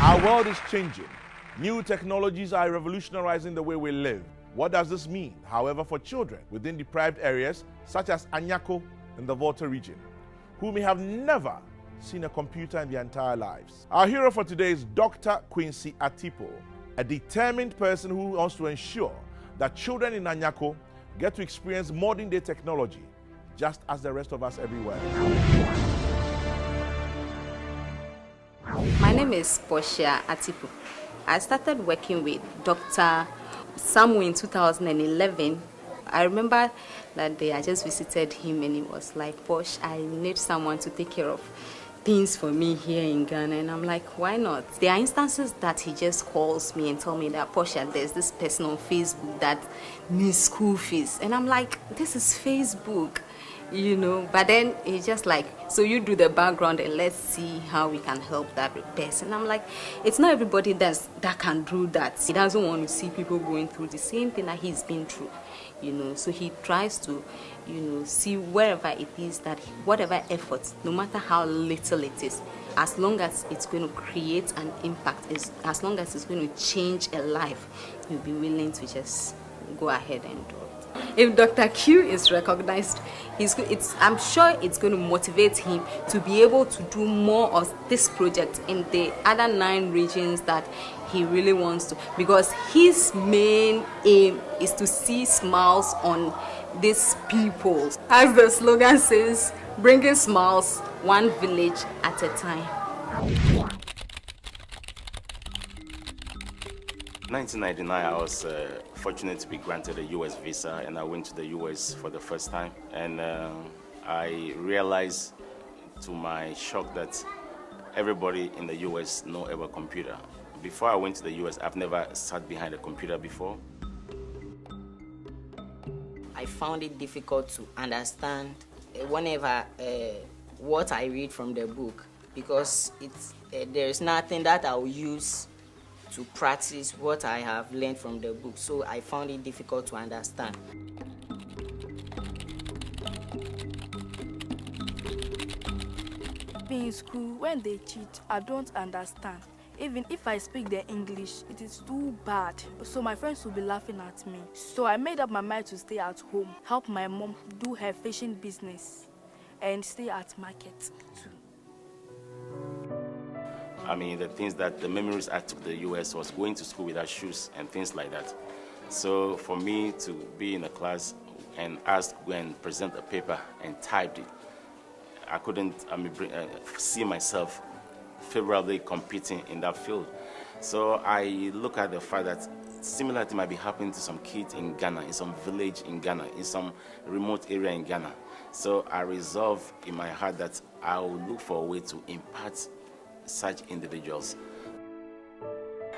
Our world is changing. New technologies are revolutionizing the way we live. What does this mean, however, for children within deprived areas such as Anyako in the Volta region, who may have never seen a computer in their entire lives? Our hero for today is Dr. Quincy Atipo, a determined person who wants to ensure that children in Anyako get to experience modern-day technology just as the rest of us everywhere. My name is Portia Atipo. I started working with Dr. Samu in 2011. I remember that day I just visited him and he was like, Posh, I need someone to take care of things for me here in Ghana. And I'm like, why not? There are instances that he just calls me and tell me that, Portia, there's this person on Facebook that needs school fees. And I'm like, this is Facebook. You know, but then it's just like, so you do the background and let's see how we can help that person. I'm like, it's not everybody that can do that. He doesn't want to see people going through the same thing that he's been through, you know. So he tries to, you know, see wherever it is that whatever effort, no matter how little it is, as long as it's going to create an impact, as long as it's going to change a life, he'll be willing to just go ahead and do it. If Dr. Q is recognized, I'm sure it's going to motivate him to be able to do more of this project in the other 9 regions that he really wants to, because his main aim is to see smiles on these people. As the slogan says, bringing smiles one village at a time. 1999, I was fortunate to be granted a U.S. visa, and I went to the U.S. for the first time. And I realized, to my shock, that everybody in the U.S. know about computer. Before I went to the U.S., I've never sat behind a computer before. I found it difficult to understand whenever what I read from the book, because there is nothing that I will use to practice what I have learned from the book. So I found it difficult to understand. In school, when they teach, I don't understand. Even if I speak the English, it is too bad. So my friends will be laughing at me. So I made up my mind to stay at home, help my mom do her fishing business, and stay at market too. I mean, the memories I took to the U.S. was going to school without shoes and things like that. So for me to be in a class and ask when present a paper and typed it, I couldn't see myself favorably competing in that field. So I look at the fact that similar thing might be happening to some kids in Ghana, in some village in Ghana, in some remote area in Ghana. So I resolved in my heart that I will look for a way to impart such individuals.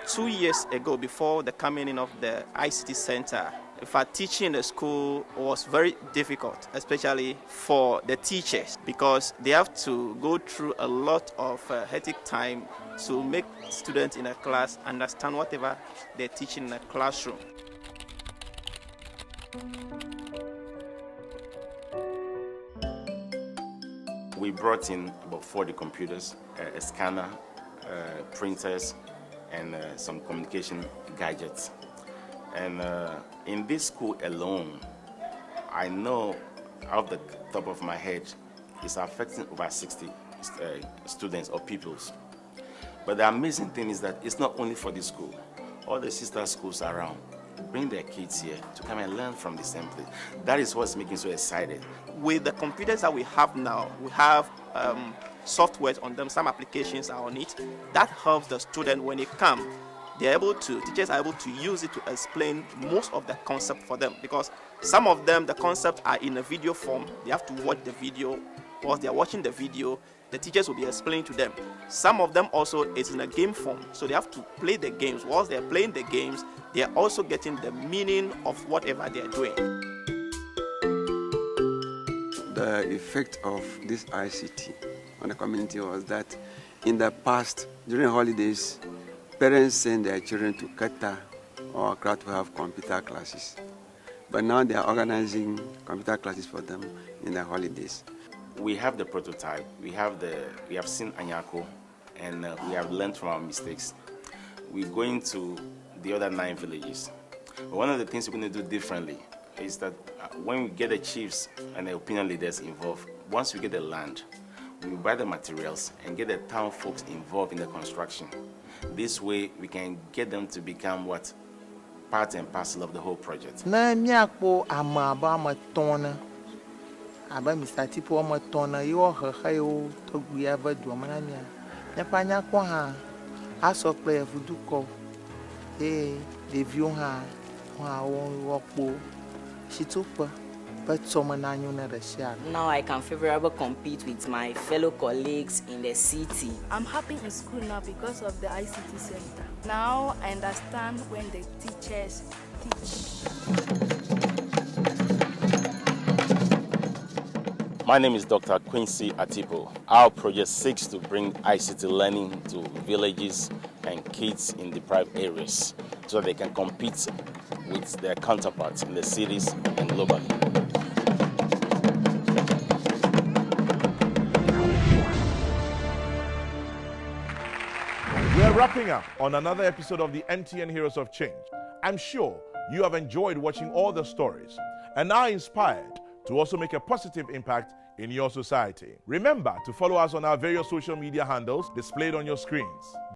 2 years ago, before the coming in of the ICT Center, in fact, teaching in the school was very difficult, especially for the teachers, because they have to go through a lot of hectic time to make students in a class understand whatever they're teaching in a classroom. We brought in about 40 computers, a scanner, printers, and some communication gadgets. And in this school alone, I know off the top of my head, it's affecting over 60 students or pupils. But the amazing thing is that it's not only for this school. All the sister schools around bring their kids here to come and learn from the same place. That is what's making so excited. With the computers that we have now, we have software on them, some applications are on it. That helps the student when they come. Teachers are able to use it to explain most of the concept for them, because some of them, the concepts are in a video form. They have to watch the video. Whilst they are watching the video, the teachers will be explaining to them. Some of them also is in a game form, so they have to play the games. Whilst they are playing the games, they are also getting the meaning of whatever they are doing. The effect of this ICT on the community was that in the past, during holidays, parents send their children to Qatar or Accra to have computer classes. But now they are organizing computer classes for them in the holidays. We have the prototype. We have seen Anyako and we have learned from our mistakes. We're going to the other 9 villages. But one of the things we're going to do differently is that when we get the chiefs and the opinion leaders involved, once we get the land, we buy the materials and get the town folks involved in the construction. This way, we can get them to become what? Part and parcel of the whole project. Na miakpo amaba matona. Aba Mr. Tipo matona yo hayo to gbiava do manamia. Nepa nyakwa ha asokle fuduko. De viu ha won wokpo. Shitupa. Now I can favorably compete with my fellow colleagues in the city. I'm happy in school now because of the ICT center. Now I understand when the teachers teach. My name is Dr. Quincy Atipo. Our project seeks to bring ICT learning to villages and kids in deprived areas so they can compete with their counterparts in the cities and globally. We are wrapping up on another episode of the MTN Heroes of Change. I'm sure you have enjoyed watching all the stories and are inspired to also make a positive impact in your society. Remember to follow us on our various social media handles displayed on your screens.